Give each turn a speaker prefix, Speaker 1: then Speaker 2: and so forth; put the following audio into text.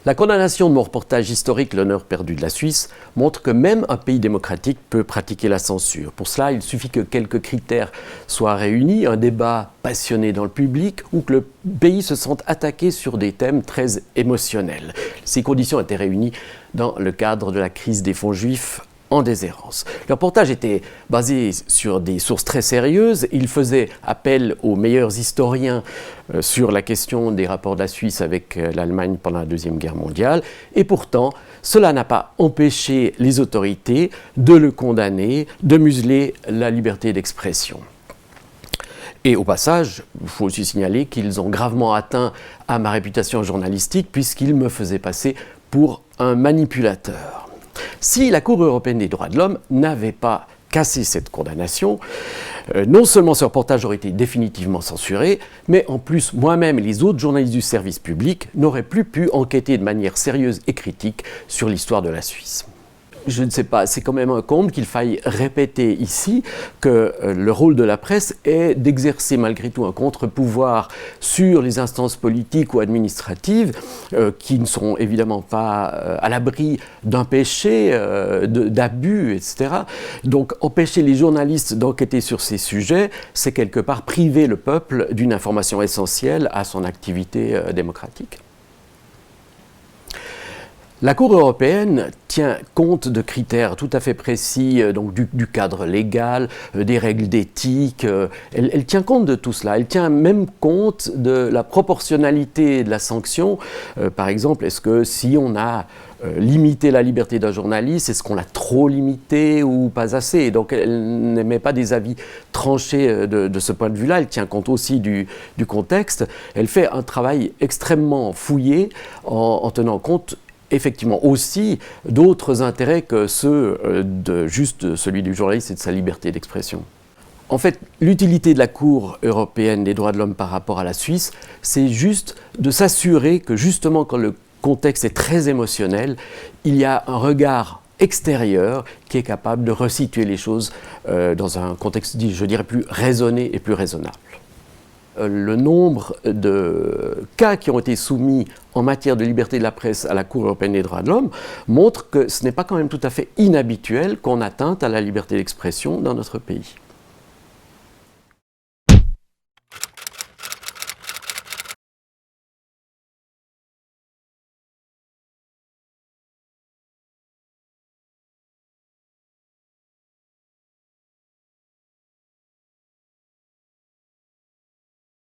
Speaker 1: La condamnation de mon reportage historique L'honneur perdu de la Suisse montre que même un pays démocratique peut pratiquer la censure. Pour cela, il suffit que quelques critères soient réunis, un débat passionné dans le public ou que le pays se sente attaqué sur des thèmes très émotionnels. Ces conditions étaient réunies dans le cadre de la crise des fonds juifs en déshérence. Le reportage était basé sur des sources très sérieuses. Il faisait appel aux meilleurs historiens sur la question des rapports de la Suisse avec l'Allemagne pendant la Deuxième Guerre mondiale. Et pourtant, cela n'a pas empêché les autorités de le condamner, de museler la liberté d'expression. Et au passage, il faut aussi signaler qu'ils ont gravement atteint à ma réputation journalistique puisqu'ils me faisaient passer pour un manipulateur. Si la Cour européenne des droits de l'homme n'avait pas cassé cette condamnation, non seulement ce reportage aurait été définitivement censuré, mais en plus, moi-même et les autres journalistes du service public n'auraient plus pu enquêter de manière sérieuse et critique sur l'histoire de la Suisse. Je ne sais pas, c'est quand même un comble qu'il faille répéter ici que le rôle de la presse est d'exercer malgré tout un contre-pouvoir sur les instances politiques ou administratives qui ne sont évidemment pas à l'abri d'un péché, d'abus, etc. Donc empêcher les journalistes d'enquêter sur ces sujets, c'est quelque part priver le peuple d'une information essentielle à son activité démocratique. La Cour européenne tient compte de critères tout à fait précis, donc du cadre légal, des règles d'éthique. Elle tient compte de tout cela. Elle tient même compte de la proportionnalité de la sanction. Par exemple, est-ce que si on a limité la liberté d'un journaliste, est-ce qu'on l'a trop limité ou pas assez? Donc elle n'émet pas des avis tranchés de ce point de vue-là. Elle tient compte aussi du contexte. Elle fait un travail extrêmement fouillé en tenant compte effectivement aussi d'autres intérêts que ceux de juste celui du journaliste et de sa liberté d'expression. En fait, l'utilité de la Cour européenne des droits de l'homme par rapport à la Suisse, c'est juste de s'assurer que justement quand le contexte est très émotionnel, il y a un regard extérieur qui est capable de resituer les choses dans un contexte, je dirais, plus raisonné et plus raisonnable. Le nombre de cas qui ont été soumis en matière de liberté de la presse à la Cour européenne des droits de l'homme montre que ce n'est pas quand même tout à fait inhabituel qu'on atteinte à la liberté d'expression dans notre pays.